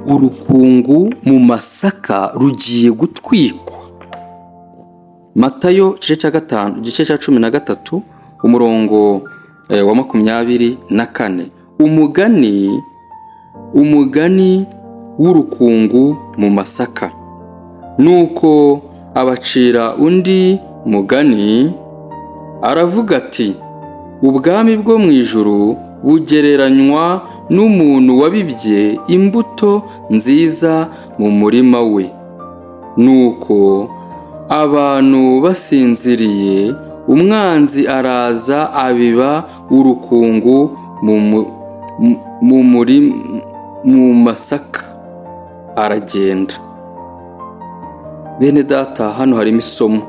urukungu mu masaka rugiye gutwikwa. Matayo igice cya 13 umurongo wa 24. Umugani w'urukungu mu masaka. Nuko abacira undi mugani aravuga ati, ubwami bwo mu ijuru bugereranywa n'umuntu wabibye imbuto nziza mu murima we. Nuko abantu basinziriye, umwanzi araza abiba urukungu mu masaka, aragenda. Bene data, hano harimo isomo.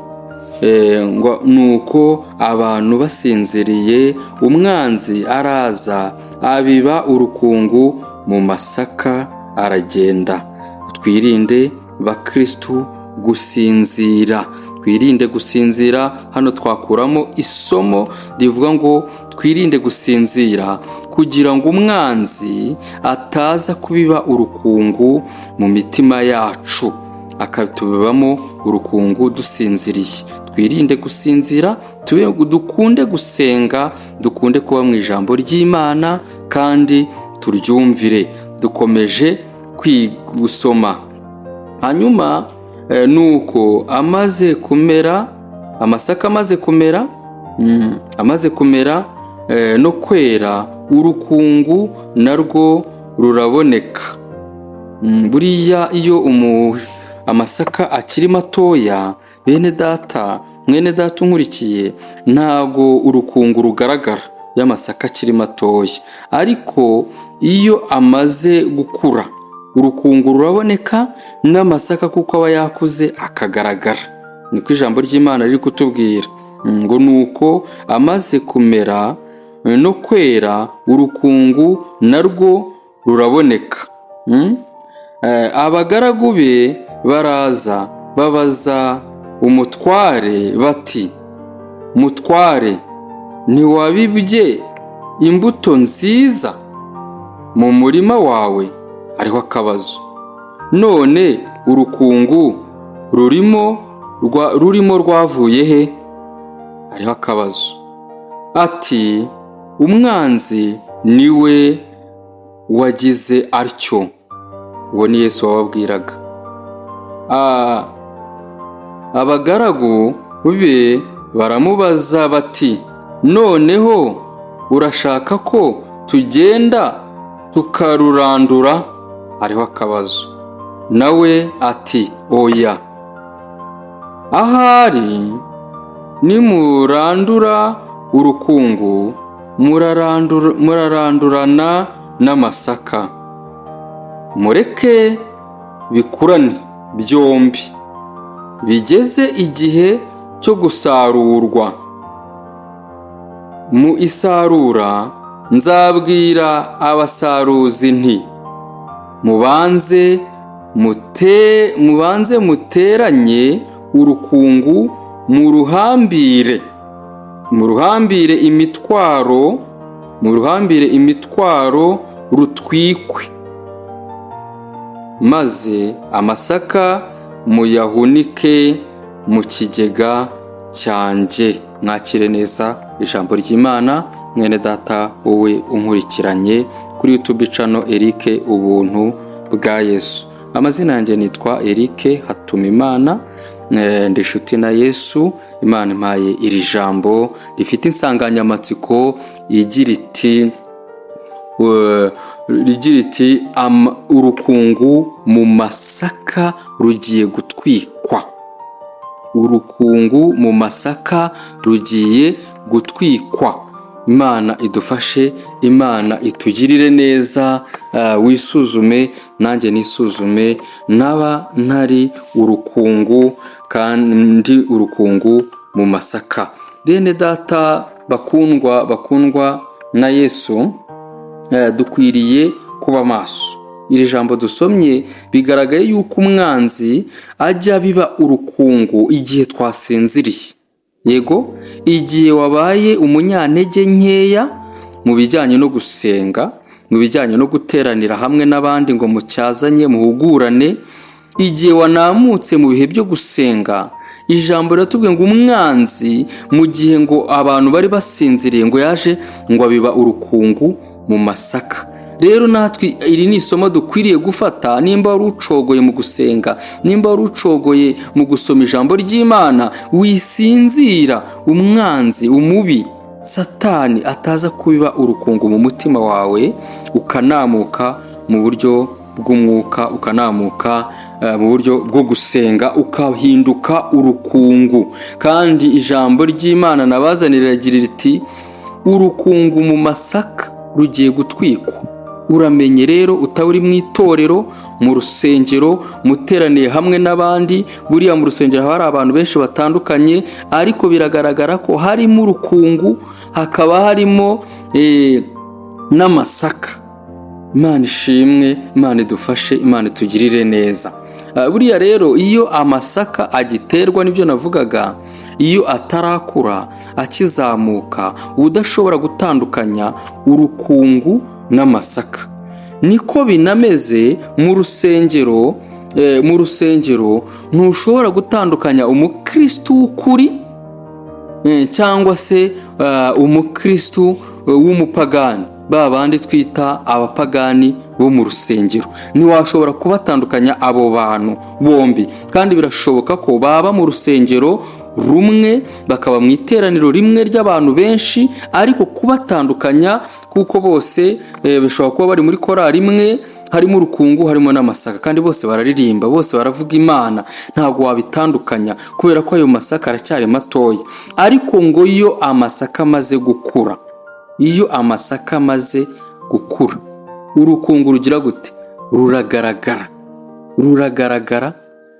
Nuko abantu basinziriye, umwanzi araza abiba urukungu mu masaka, aragenda. Twirinde bakristu gusinzira. Twirinde gusinzira. Hano twakuramo isomo rivuga ngo twirinde gusinzira kugira ngo umwanzi ataza kubiba urukungu mu mitima yacu, akatubibamo urukungu dusinziriye. Twirinde gusinzira, dukunde gusenga, dukunde kuba mu ijambo ry'Imana kandi turyumvire. Dukomeje gusoma. Hanyuma nuko amasaka amaze kumera no kwera, urukungu narwo ruraboneka. Buriya iyo amasaka akiri matoya, bene data, mwene data unkurikiye, ntago urukungu rugaragara y'amasaka akiri matoya. Ariko iyo amaze gukura, urukungu ruraboneka, n'amasaka kuko aba yakuze akagaragara. Niko ijambo ry'Imana riri kutubwira ngo nuko amaze kumera no kwera, urukungu narwo ruraboneka. Abagaragu be baraza babaza umutware bati, mutware, ntiwabibye imbuto nziza mu murima wawe? Hariho akabazo. None urukungu rurimo rwavuye he? Hariho akabazo. Ati, umwanzi niwe wagize atyo. Uwo ni Yesu wababwiraga. Abagaragu be baramubaza bati, noneho urashaka ko tugenda tukarurandura? Hariho akabazo. Nawe ati, oya, ahari nimurandura urukungu murarandurana n'amasaka, mureke bikurane byombi, bigeze igihe cyo gusarurwa. Mu isarura nzabwira abasaruzi nti, mubanze muteranye urukungu, muruhambire imitwaro rutwikwe, maze amasaka muyahunike mu kigega cyanjye. Mwakire neza ijambo ry'Imana, mwene data wowe unkurikiranye kuri YouTube channel Eric Ubuntu bwa Yesu. Amazina yanjye nitwa Eric Hatumimana, ndi inshuti na Yesu. Imana impaye iri jambo rifite insanganyamatsiko igira iti urukungu mu masaka rugiye gutwikwa. Urukungu mu masaka rugiye gutwikwa. Imana idufashe, Imana itugirire neza. Wisuzume, nanjye nisuzume, naba ntari urukungu kandi urukungu mu masaka. Bene data bakundwa na Yesu, dukwiriye kuba maso. Iri jambo dusomye bigaragaye yuko umwanzi ajya biba urukungu igihe twasinziriye. Yego, igihe wabaye umunyantege nkeya mu bijyanye no gusenga, mu bijyanye no guteranira hamwe n'abandi ngo mucyazanye muhugurane. Igihe wanamutse mu bihe byo gusenga, ijambo riratubwiye ngo umwanzi mu gihe ngo abantu bari basinziriye ngo yaje ngo abiba urukungu mu masaka. Rero natwe iri ni isomo dukwiriye gufata. Nimba wari ucogoye mu gusenga, nimba wari ucogoye mu gusoma ijambo ry'Imana, wisinzira umwanzi umubi Satani ataza kubiba urukungu mu mutima wawe, ukanamuka mu buryo bw'umwuka, ukanamuka mu buryo bwo gusenga, ukahinduka urukungu. Kandi ijambo ry'Imana nabazanira riragira riti urukungu mu masaka rugiye gutwikwa. Uramenye rero utaba uri mu itorero, mu rusengero, muteraniye hamwe n'abandi. Buriya mu rusengero hari abantu benshi batandukanye, ariko biragaragara ko harimo urukungu, hakaba harimo n'amasaka. Imana ishimwe, Imana idufashe, Imana itugirire neza. Buriya rero iyo amasaka agiterwa, nibyo navugaga, iyo atarakura akizamuka, udashobora gutandukanya urukungu n'amasaka. Niko binameze mu rusengero. Mu rusengero ntushobora gutandukanya umukristo w'ukuri cyangwa se umukristo w'umupagani, babandi twita abapagani bo mu rusengero. Ntiwashobora kubatandukanya abo bantu bombi, kandi birashoboka ko baba mu rusengero rumwe, bakaba mu iteraniro rimwe ry'abantu benshi, ariko kubatandukanya kuko bose bishobora kuba bari muri korali imwe, harimo urukungu, harimo n'amasaka, kandi bose bararirimba, bose baravuga Imana. Ntabwo wabitandukanya kubera ko ayo masaka aracyari matoya. Ariko ngo iyo amasaka amaze gukura, iyo amasaka amaze gukura, urukungu rugira gute? Ruragaragara,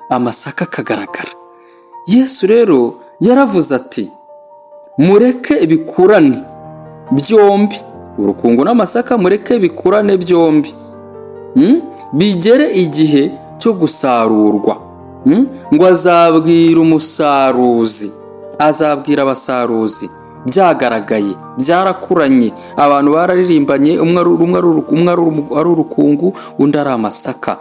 amasaka akagaragara. Yesu rero yaravuze ati mureke bikurane byombi, urukungu n'amasaka mureke bikurane byombi, bigere igihe cyo gusarurwa. Ngo azabwira umusaruzi, azabwira abasaruzi, byagaragaye, byarakuranye, abantu bararirimbanye, umwe ari urukungu, undi ari amasaka.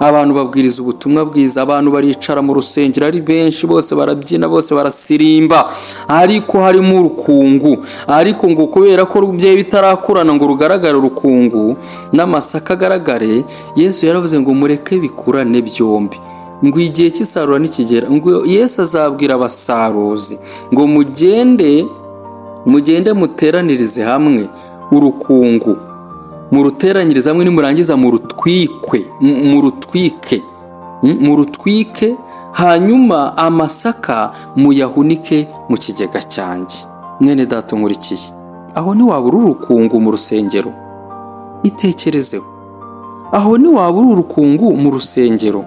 Abantu babwiriza ubutumwa bwiza, abantu baricara mu rusengero ari benshi, bose barabyina, bose barasirimba, ariko harimo urukungu. Ariko ngo kubera ko bye bitarakurana ngo rugaragare urukungu n'amasaka agaragare, Yesu yaravuze ngo mureke bikurane byombi, ngo igihe cy'isarura nikigera, ngo Yesu azabwira abasaruzi ngo mugende muteranirize hamwe urukungu, muruteranyirize hamwe, nimurangiza murutwike, hanyuma amasaka muyahunike mu kigega cyanjye. Mwene data nkurikiye, aho ntiwabura urukungu mu rusengero. Itekerezeho, aho ntiwabura urukungu mu rusengero,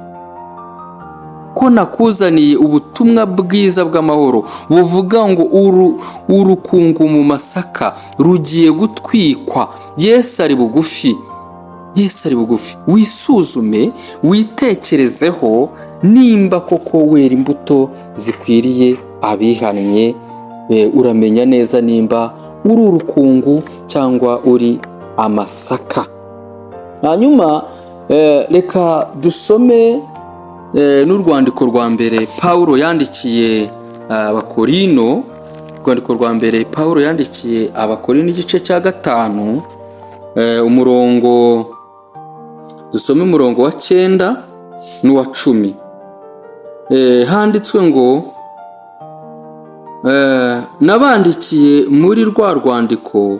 ko nakuzaniye ubutumwa bwiza bw'amahoro buvuga ngo urukungu mu masaka rugiye gutwikwa. Yesu ari bugufi. Wisuzume, witekerezeho nimba koko wera imbuto zikwiriye abihannye. Uramenya neza nimba uri urukungu cyangwa uri amasaka. Hanyuma reka dusome n'urwandiko rwa mbere Pawulo yandikiye Abakorino. Urwandiko rwa mbere Pawulo yandikiye Abakorino igice cya 5, dusome umurongo wa 9 n'uwa 10. Handitswe ngo nabandikiye muri rwa rwandiko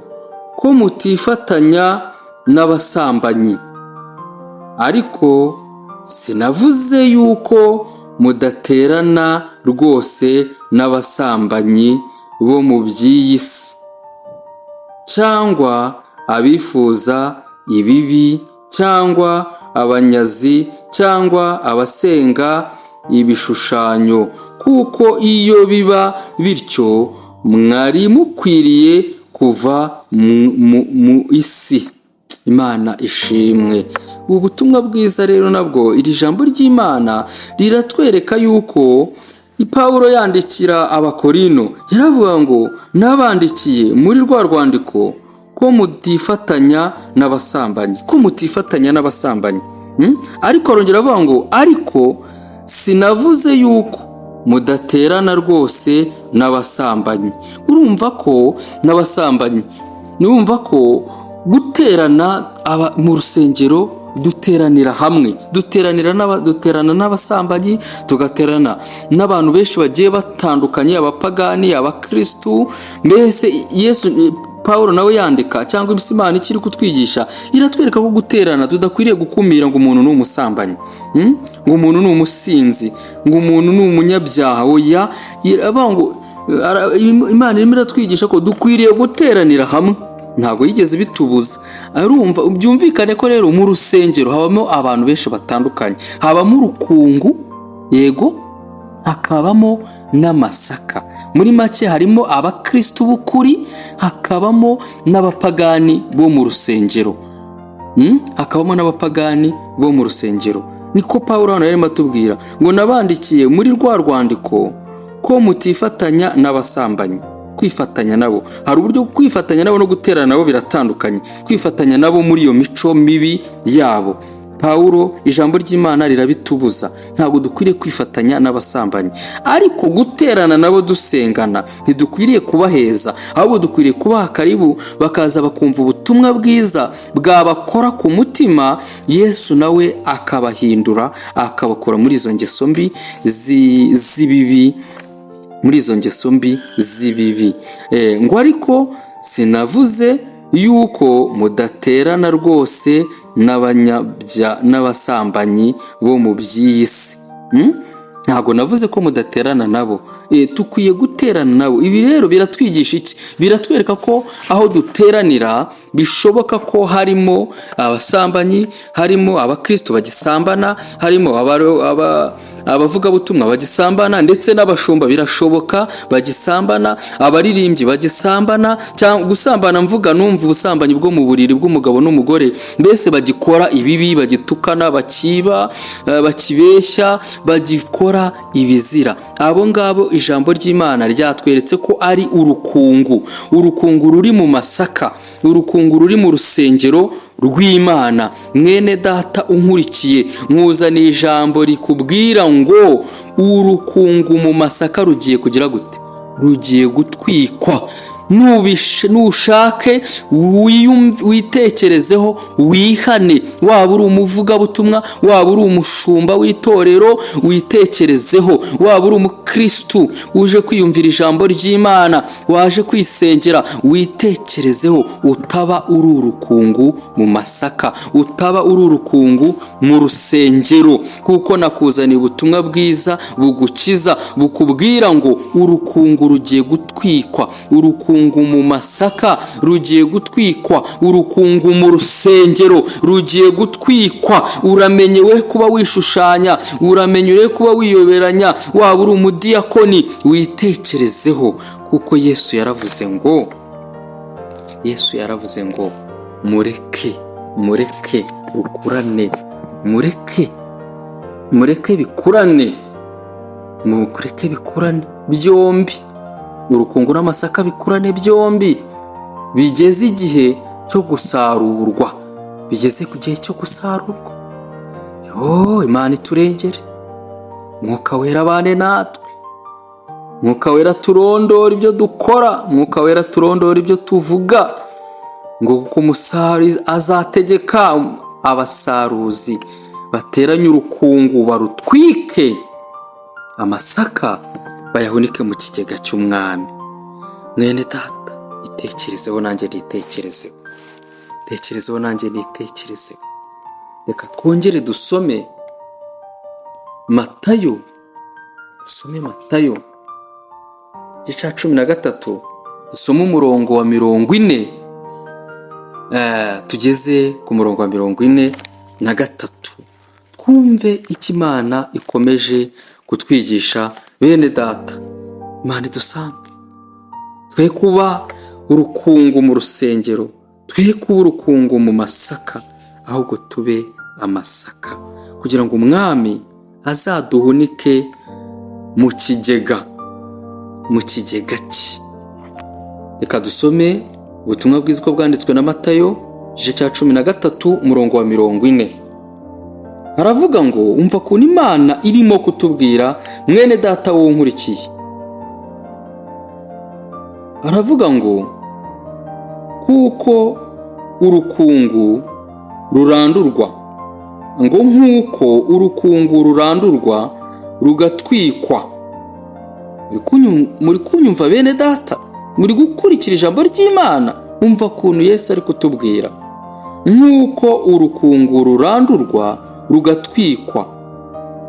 ko mutifatanya n'abasambanyi, ariko sinavuze yuko mudaterana rwose n'abasambanyi bo mu by'iyi si, cyangwa abifuza ibibi, cyangwa abanyazi, cyangwa abasenga ibishushanyo, kuko iyo biba bityo mwari mukwiriye kuva mu isi. Imana ishimwe. Ubu butumwa bwiza rero nabwo, iri jambo ry'Imana riratwereka yuko Pawulo yandikira Abakorino yaravuga ngo nabandikiye muri rwa rwandiko ko mutifatanya n'abasambanyi, ariko arongera avuga ngo ariko sinavuze yuko mudaterana rwose n'abasambanyi. Urumva ko n'abasambanyi, urumva ko guterana mu rusengero duteranira hamwe, duterana n'abasambanyi, tugaterana n'abantu benshi bagiye batandukanye, abapagani, abakristu. Mbese Yesu Pawulo nawe yandika cyangwa Imana ikiri kutwigisha iratwereka ko guterana tudakwiriye gukumira ngo umuntu ni umusambanyi, ngo umuntu ni umusinzi, ngo umuntu ni umunyabyaha. Oya, iravuga ngo Imana irimo iratwigisha ko dukwiriye guteranira hamwe, ntabwo yigeze bitubuza. Arumva byumvikane ko rero mu rusengero habamo abantu benshi batandukanye, habamo urukungu, yego, hakabamo n'amasaka. Muri make harimo abakristu b'ukuri, hakabamo n'abapagani bo mu rusengero, niko Pawulo hano yarimo atubwira ngo nabandikiye muri rwa rwandiko ko mutifatanya n'abasambanyi. Kwifatanya nabo, hari uburyo kwifatanya nabo no guterana nabo biratandukanye. Kwifatanya nabo muri iyo mico mibi yabo, Pawulo ijambo ry'Imana rirabitubuza. Ntabwo dukwiriye kwifatanya n'abasambanyi, ariko guterana nabo dusengana ntidukwiriye kubaheza, ahubwo dukwiriye kubaha karibu, bakaza bakumva ubutumwa bwiza bwabakora ku mutima. Yesu nawe akabahindura, akabakora muri izo ngeso mbi z'ibibi, ngo ariko sinavuze yuko mudaterana rwose n'abasambanyi bo mu by'iyi si. Ntabwo navuze ko mudaterana nabo, tukwiye guterana nabo. Ibi rero biratwigisha iki? Biratwereka ko aho duteranira bishoboka ko harimo abasambanyi, harimo abakristo bagisambana, harimo abavugabutumwa bagisambana, ndetse n'abashumba birashoboka bagisambana, abaririmbyi bagisambana, cyangwa gusambana numva ubusambanyi bwo mu buriri bw'umugabo n'umugore. Mbese bagikora ibibi, bagitukana, bakiba, bakibeshya, bagikora ibizira. Abo ngabo ijambo ry'Imana ryatweretse ko ari urukungu ruri mu masaka, urukungu ruri mu rusengero rw'Imana. Mwene data unkurikiye, nkuzaniye ijambo rikubwira ngo urukungu mu masaka rugiye kugira gute? Rugiye gutwikwa. Nushake witekerezeho, wihane. Waba uri umuvugabutumwa, waba uri umushumba w'itorero, witekerezeho. Waba uri umukristu uje kwiyumvira ijambo ry'Imana, waje kwisengera, witekerezeho. Utaba uri urukungu mu masaka, utaba uri urukungu mu rusengero, kuko nakuzaniye ubutumwa bwiza bugukiza, bukubwira ngo urukungu rugiye gutwikwa, urukungu mu masaka rugiye gutwikwa, urukungu mu rusengero rugiye gutwikwa. Uramenye we kuba wishushanya, uramenye we kuba wiyoberanya, waba uri umudiyakoni, witekerezeho, kuko Yesu yaravuze ngo mureke rukurane, mureke bikurane byombi, urukungu n'amasaka bikurane byombi. Bigeze igihe cyo gusarurwa, Imana iturengere, Mwuka Wera abane natwe, Mwuka Wera turondora ibyo dukora, Mwuka Wera turondora ibyo tuvuga, ngo kuko umusaruri azategeka abasaruzi bateranye urukungu barutwike, amasaka bayahunike mu kigega cy'umwami. Mwene data, itekerezeho nanjye nitekerezeho. Reka twongere dusome Matayo, igice 13, dusome umurongo wa 40, tugeze ku murongo wa 43. Twumve icyo Imana ikomeje kutwigisha. Bene data, Imana idusange, twe kuba urukungu mu rusengero, twe kuba urukungu mu masaka, ahubwo tube amasaka, kugira ngo umwami azaduhunike mu kigega cye. Reka dusome Ubutumwa bwiza uko bwanditswe na Matayo igice cya 13 umurongo wa 40. Haravuga ngo umva ukuntu Imana irimo kutubwira mwene data wowe nkurikiye. Haravuga ngo kuko urukungu rurandurwa, ngo nk'uko urukungu rurandurwa rugatwikwa. Muri kunyumva bene data? Muri gukurikira ijambo ry'Imana? Umva ukuntu Yesu ari kutubwira. Nk'uko urukungu rurandurwa rugatwikwa,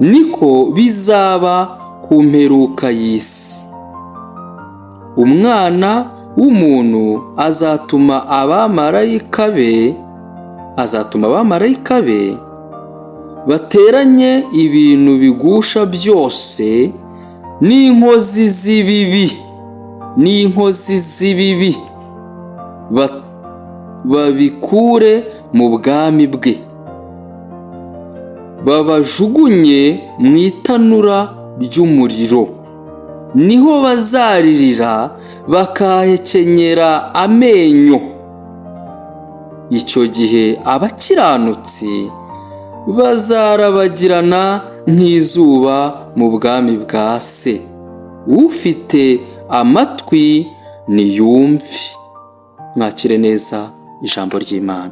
niko bizaba ku mperuka y'isi. Umwana w'umuntu azatuma abamarayika be bateranye ibintu bigusha byose n'inkozi z'ibibi babikure mu bwami bwe, babajugunye mu itanura ry'umuriro. Niho bazaririra bakahekenyera amenyo. Icyo gihe abakiranutsi bazarabagirana nk'izuba mu bwami bwa Se. Ufite amatwi niyumve. Mwakire neza ijambo ry'Imana.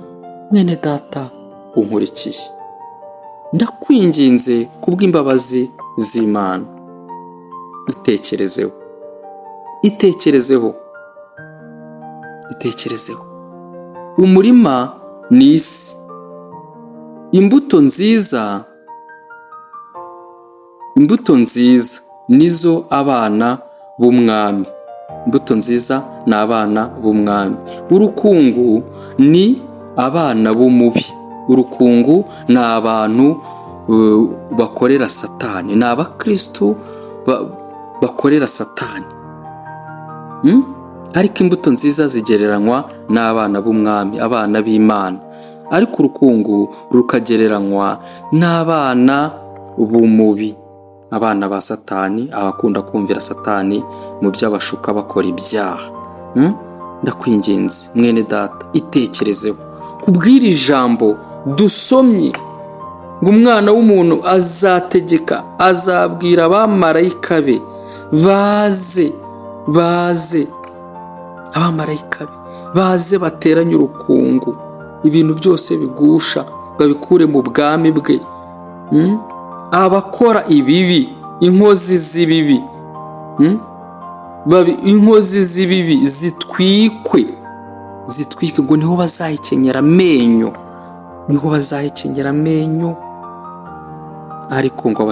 Mwene data unkurikiye, ndakwinginze kubw'imbabazi z'Imana, itekerezeho. Umurima ni isi. Imbuto nziza nizo abana b'umwami. Ni abana b'umwami. Urukungu ni abana b'umubi. Urukungu ni abantu bakorera Satani, ni abakristo bakorera Satani. Ariko imbuto nziza zigereranywa n'abana b'umwami, abana b'Imana. Ariko urukungu rukagereranywa n'abana b'umubi, abana ba Satani, abakunda kumvira Satani mu by'abashuka bakora ibyaha. Ndakwinginze mwene data, itekerezeho kubwira ijambo dusomye ngo umwana w'umuntu azategeka, azabwira abamarayika be baze, abamarayika be baze bateranye urukungu, ibintu byose bigusha babikure mu bwami bwe. Abakora ibibi, inkozi z'ibibi zitwikwe, ngo niho bazahekenyera amenyo. Ariko ngo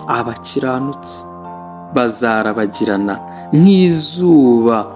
abakiranutsi bazarabagirana nk'izuba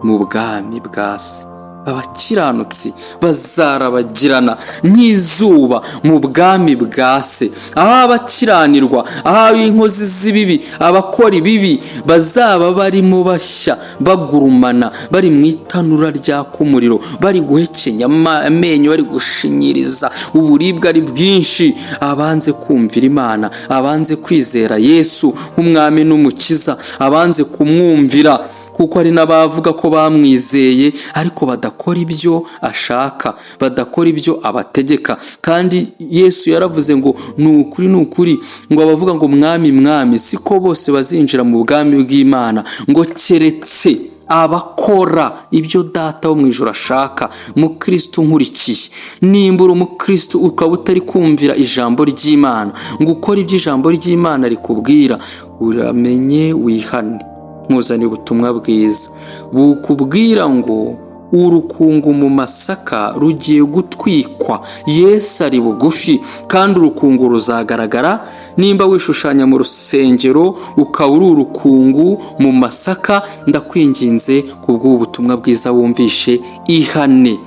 mu bwami bwa Se. Abakiranutsi bazarabagirana nk'izuba mu bwami bwa Se. Aho abakiranirwa, aho inkozi z'ibibi, abakora ibibi bazaba barimo bashya, bagurumana, bari mu itanura ryaka umuriro, bari guhekenya amenyo, bari gushinyiriza, uburibwe ari bwinshi. Abanze kumvira Imana, abanze kwizera Yesu nk'umwami n'umukiza, abanze kumwumvira, kuko hari n'abavuga ko bamwizeye ariko badakora ibyo ashaka, badakora ibyo abategeka. Kandi Yesu yaravuze ngo ni ukuri ngo abavuga ngo mwami siko bose bazinjira mu bwami bw'Imana, ngo keretse abakora ibyo Data wo mu ijuru ashaka. Mukristo nkurikiye, nimba uri umukristo ukaba utari kumvira ijambo ry'Imana, ngo ukore ibyo ijambo ry'Imana rikubwira, uramenye wihane. Nkuzaniye ubutumwa bwiza bukubwira ngo urukungu mu masaka rugiye gutwikwa. Yesu ari bugufi kandi urukungu ruzagaragara. Nimba wishushanya mu rusengero ukaba uri urukungu mu masaka, ndakwinginze kubw'ubu butumwa bwiza wumvishe, ihane.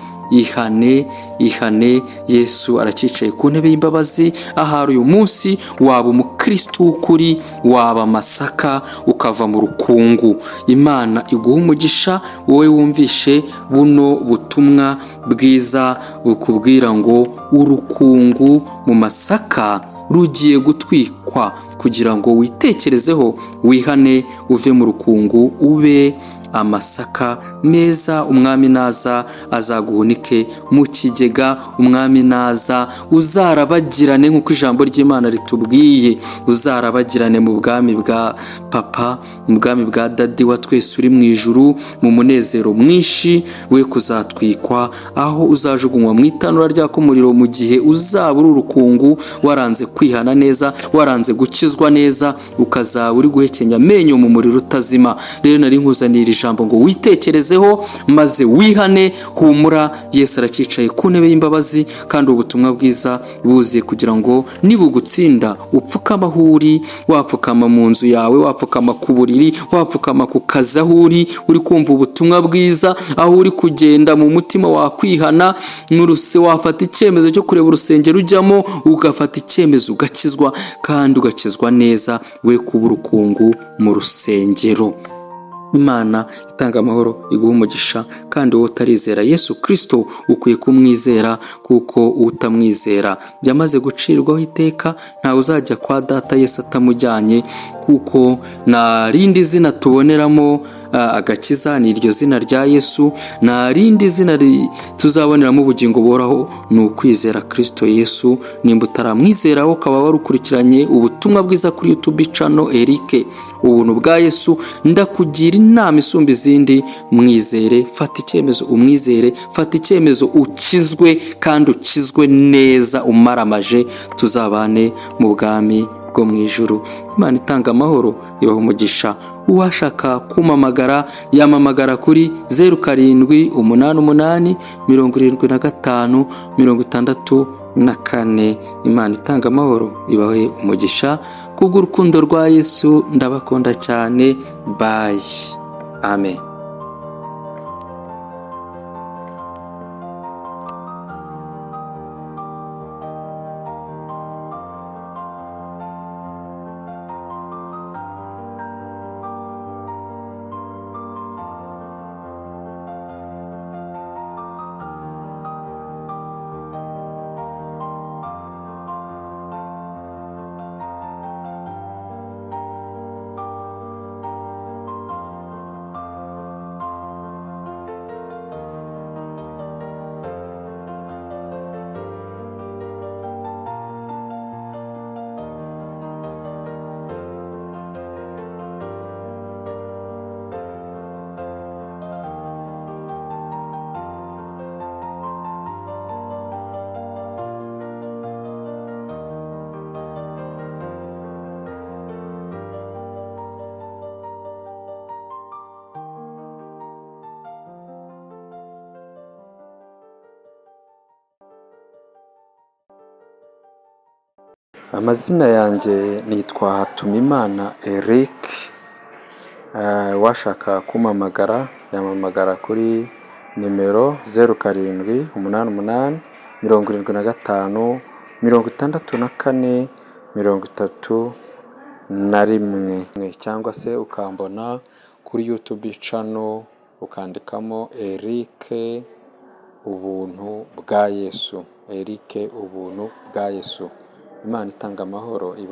Yesu aracicaye ku ntebe y'imbabazi. Ahari uyu munsi waba umukristo w'ukuri, waba amasaka ukava mu rukungu. Imana iguha umugisha wowe wumvishe buno butumwa bwiza bukubwira ngo urukungu mu masaka rugiye gutwikwa, kugira ngo witekerezeho, wihane, uve mu rukungu, ube amasaka meza. Umwami naza azaguhunike mu kigega, umwami naza uzarabagirane nk'uko ijambo ry'Imana ritubwiye, uzarabagirane mu bwami bwa papa, mu bwami bwa dadi wa twese uri mu ijuru, mu munezero mwinshi we kuzatwikwa, aho uzajugunywa mu itanura ryaka umuriro mu gihe uzaba uri urukungu, waranze kwihana neza, waranze gukizwa neza, ukazaba uri guhekenya amenyo mu muriro utazima. Rero nari nkuzanira ijambo ngo witekerezeho maze wihane. Humura, Yesu aracyicaye ku ntebe y'imbabazi, kandi ubutumwa bwiza buziye kugira ngo nibugutsinda upfukama aho uri, wapfukama mu nzu yawe, wapfukama ku buriri, wapfukama ku kazi aho uri kumva ubutumwa bwiza, aho uri kugenda mu mutima wakwihana, wafata icyemezo cyo kureba urusengero ujyamo, ugafata icyemezo ugakizwa, kandi ugakizwa neza, we kuba urukungu mu rusengero. Imana itanga amahoro iguha umugisha, kandi wowe utarizera Yesu Kristo ukwiye kumwizera, kuko utamwizera byamaze gucirwaho iteka, ntawe uzajya kwa data Yesu atamujyanye, kuko nta rindi zina tuboneramo agakiza ni iryo zina rya Yesu, nta rindi zina tuzaboneramo ubugingo buhoraho, ni ukwizera Kristo Yesu. Nimba utaramwizeraho ukaba warukurikiranye ubutumwa bwiza kuri YouTube channel Eric ubuntu bwa Yesu, ndakugira inama isumba izindi, mwizere, fata icyemezo umwizere, fata icyemezo ukizwe, kandi ukizwe neza umaramaje, tuzabane mu bwami bwo mu ijuru. Imana itanga amahoro ibaha umugisha. Uwashaka kumamagara yamamagara kuri 0788755664. Imana itanga amahoro ibahe umugisha. Kubw'urukundo rwa Yesu ndabakunda cyane. Bye. Amen. Amazina yanjye nitwa Hatumimana Eric. Washaka kumamagara yamamagara kuri nimero 0775756431, cyangwa se ukambona kuri YouTube channel ukandikamo Eric ubuntu bwa Yesu. Eric ubuntu bwa Yesu. Imana itanga amahoro iba